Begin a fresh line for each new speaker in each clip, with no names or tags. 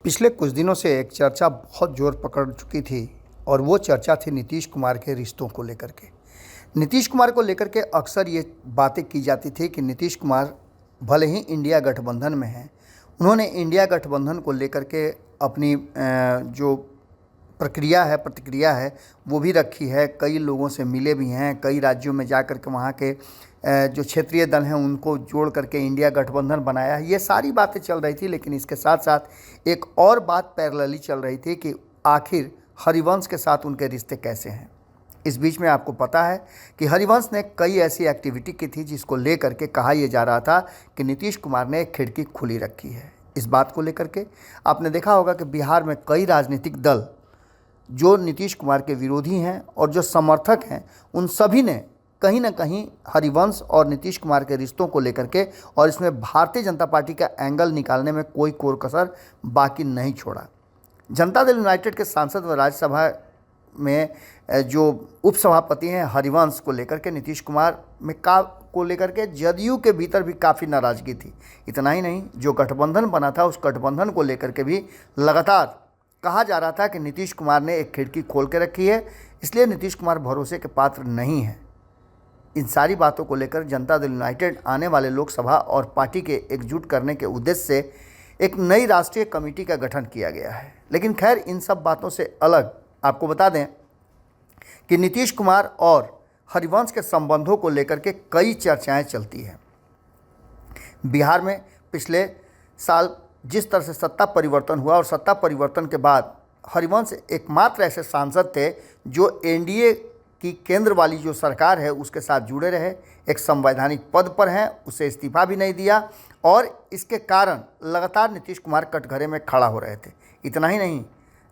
पिछले कुछ दिनों से एक चर्चा बहुत जोर पकड़ चुकी थी और वो चर्चा थी नीतीश कुमार के रिश्तों को लेकर के। नीतीश कुमार को लेकर के अक्सर ये बातें की जाती थी कि नीतीश कुमार भले ही इंडिया गठबंधन में हैं, उन्होंने इंडिया गठबंधन को लेकर के अपनी जो प्रक्रिया है, प्रतिक्रिया है, वो भी रखी है। कई लोगों से मिले भी हैं, कई राज्यों में जा कर के वहाँ के जो क्षेत्रीय दल हैं उनको जोड़ करके इंडिया गठबंधन बनाया है। ये सारी बातें चल रही थी, लेकिन इसके साथ साथ एक और बात पैरेलली चल रही थी कि आखिर हरिवंश के साथ उनके रिश्ते कैसे हैं। इस बीच में आपको पता है कि हरिवंश ने कई ऐसी एक्टिविटी की थी जिसको लेकर के कहा यह जा रहा था कि नीतीश कुमार ने एक खिड़की खुली रखी है। इस बात को लेकर के आपने देखा होगा कि बिहार में कई राजनीतिक दल जो नीतीश कुमार के विरोधी हैं और जो समर्थक हैं, उन सभी ने कहीं ना कहीं हरिवंश और नीतीश कुमार के रिश्तों को लेकर के और इसमें भारतीय जनता पार्टी का एंगल निकालने में कोई कोर कसर बाकी नहीं छोड़ा। जनता दल यूनाइटेड के सांसद व राज्यसभा में जो उपसभापति हैं हरिवंश को लेकर के नीतीश कुमार में को लेकर के जदयू के भीतर भी काफ़ी नाराज़गी थी। इतना ही नहीं, जो गठबंधन बना था उस गठबंधन को लेकर के भी लगातार कहा जा रहा था कि नीतीश कुमार ने एक खिड़की खोल के रखी है, इसलिए नीतीश कुमार भरोसे के पात्र नहीं है। इन सारी बातों को लेकर जनता दल यूनाइटेड आने वाले लोकसभा और पार्टी के एकजुट करने के उद्देश्य से एक नई राष्ट्रीय कमेटी का गठन किया गया है। लेकिन खैर, इन सब बातों से अलग आपको बता दें कि नीतीश कुमार और हरिवंश के संबंधों को लेकर के कई चर्चाएं चलती हैं। बिहार में पिछले साल जिस तरह से सत्ता परिवर्तन हुआ और सत्ता परिवर्तन के बाद हरिवंश एकमात्र ऐसे सांसद थे जो एनडीए की केंद्र वाली जो सरकार है उसके साथ जुड़े रहे, एक संवैधानिक पद पर हैं, उसे इस्तीफा भी नहीं दिया और इसके कारण लगातार नीतीश कुमार कटघरे में खड़ा हो रहे थे। इतना ही नहीं,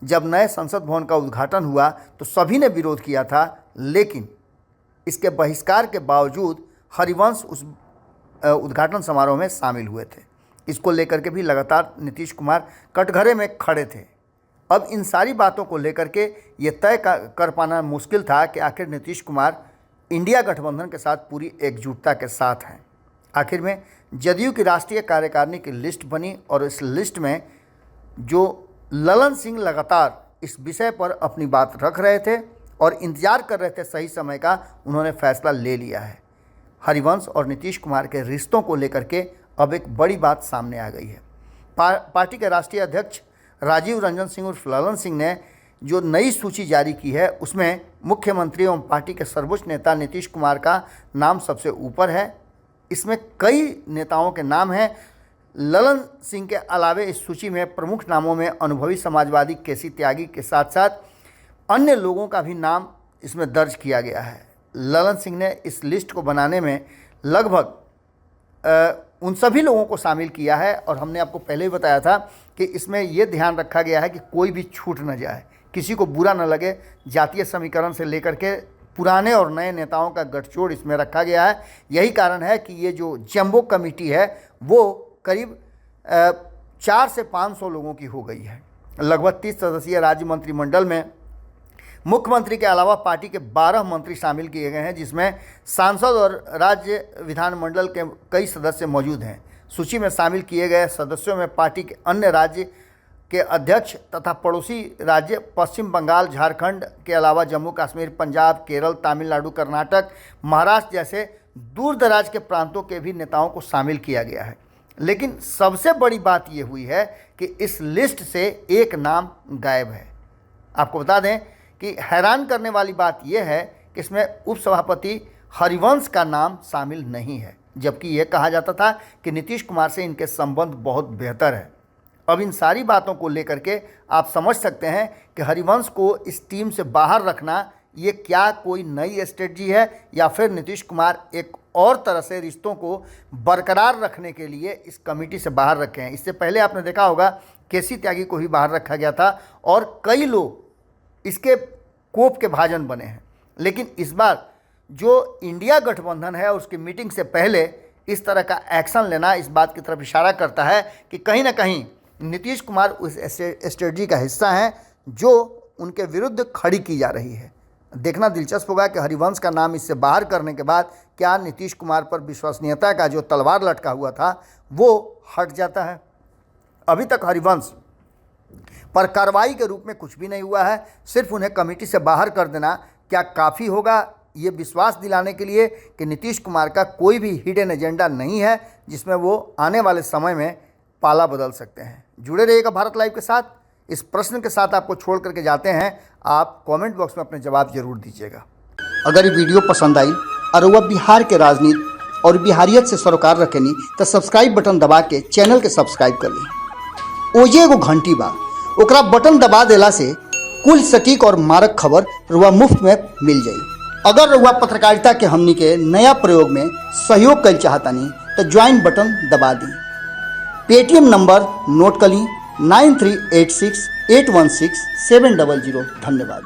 जब नए संसद भवन का उद्घाटन हुआ तो सभी ने विरोध किया था, लेकिन इसके बहिष्कार के बावजूद हरिवंश उस उद्घाटन समारोह में शामिल हुए थे। इसको लेकर के भी लगातार नीतीश कुमार कटघरे में खड़े थे। अब इन सारी बातों को लेकर के ये तय कर पाना मुश्किल था कि आखिर नीतीश कुमार इंडिया गठबंधन के साथ पूरी एकजुटता के साथ हैं। आखिर में जदयू की राष्ट्रीय कार्यकारिणी की लिस्ट बनी और इस लिस्ट में जो ललन सिंह लगातार इस विषय पर अपनी बात रख रहे थे और इंतजार कर रहे थे सही समय का, उन्होंने फैसला ले लिया है। हरिवंश और नीतीश कुमार के रिश्तों को लेकर के अब एक बड़ी बात सामने आ गई है। पार्टी के राष्ट्रीय अध्यक्ष राजीव रंजन सिंह उर्फ ललन सिंह ने जो नई सूची जारी की है उसमें मुख्यमंत्री एवं पार्टी के सर्वोच्च नेता नीतीश कुमार का नाम सबसे ऊपर है। इसमें कई नेताओं के नाम हैं। ललन सिंह के अलावे इस सूची में प्रमुख नामों में अनुभवी समाजवादी केसी त्यागी के साथ साथ अन्य लोगों का भी नाम इसमें दर्ज किया गया है। ललन सिंह ने इस लिस्ट को बनाने में लगभग उन सभी लोगों को शामिल किया है और हमने आपको पहले ही बताया था कि इसमें यह ध्यान रखा गया है कि कोई भी छूट न जाए, किसी को बुरा न लगे। जातीय समीकरण से लेकर के पुराने और नए नेताओं का गठजोड़ इसमें रखा गया है। यही कारण है कि ये जो जंबो कमेटी है वो करीब 400 से 500 लोगों की हो गई है। लगभग 30 सदस्यीय राज्य मंत्रिमंडल में मुख्यमंत्री के अलावा पार्टी के 12 मंत्री शामिल किए गए हैं, जिसमें सांसद और राज्य विधानमंडल के कई सदस्य मौजूद हैं। सूची में शामिल किए गए सदस्यों में पार्टी के अन्य राज्य के अध्यक्ष तथा पड़ोसी राज्य पश्चिम बंगाल, झारखंड के अलावा जम्मू कश्मीर, पंजाब, केरल, तमिलनाडु, कर्नाटक, महाराष्ट्र जैसे दूर दराज के प्रांतों के भी नेताओं को शामिल किया गया है। लेकिन सबसे बड़ी बात यह हुई है कि इस लिस्ट से एक नाम गायब है। आपको बता दें कि हैरान करने वाली बात यह है कि इसमें उपसभापति हरिवंश का नाम शामिल नहीं है, जबकि यह कहा जाता था कि नीतीश कुमार से इनके संबंध बहुत बेहतर है। अब इन सारी बातों को लेकर के आप समझ सकते हैं कि हरिवंश को इस टीम से बाहर रखना ये क्या कोई नई स्ट्रेटजी है या फिर नीतीश कुमार एक और तरह से रिश्तों को बरकरार रखने के लिए इस कमेटी से बाहर रखे हैं। इससे पहले आपने देखा होगा केसी त्यागी को भी बाहर रखा गया था और कई लोग इसके कोप के भाजन बने हैं। लेकिन इस बार जो इंडिया गठबंधन है उसकी मीटिंग से पहले इस तरह का एक्शन लेना इस बात की तरफ इशारा करता है कि कहीं ना कहीं नीतीश कुमार उस स्ट्रेटजी का हिस्सा हैं जो उनके विरुद्ध खड़ी की जा रही है। देखना दिलचस्प होगा कि हरिवंश का नाम इससे बाहर करने के बाद क्या नीतीश कुमार पर विश्वसनीयता का जो तलवार लटका हुआ था वो हट जाता है। अभी तक हरिवंश पर कार्रवाई के रूप में कुछ भी नहीं हुआ है। सिर्फ उन्हें कमेटी से बाहर कर देना क्या काफ़ी होगा ये विश्वास दिलाने के लिए कि नीतीश कुमार का कोई भी हिडन एजेंडा नहीं है जिसमें वो आने वाले समय में पाला बदल सकते हैं। जुड़े रहिएगा भारत लाइव के साथ। इस प्रश्न के साथ आपको छोड़ करके जाते हैं, आप कमेंट बॉक्स में अपने जवाब जरूर दीजिएगा। अगर ये वीडियो पसंद आई और वह बिहार के राजनीति और बिहारियत से सरोकार रखेनी तो सब्सक्राइब बटन दबा के चैनल के सब्सक्राइब कर ली। ओजे एगो घंटी बा, ओकरा बटन दबा देला से कुल सटीक और मारक खबर रुआ मुफ्त में मिल जाई। अगर रुआ पत्रकारिता के हमनी के नया प्रयोग में सहयोग कर चाहतानी तो ज्वाइन बटन दबा दी। पेटीएम नंबर नोट कर ली 9386816700। धन्यवाद।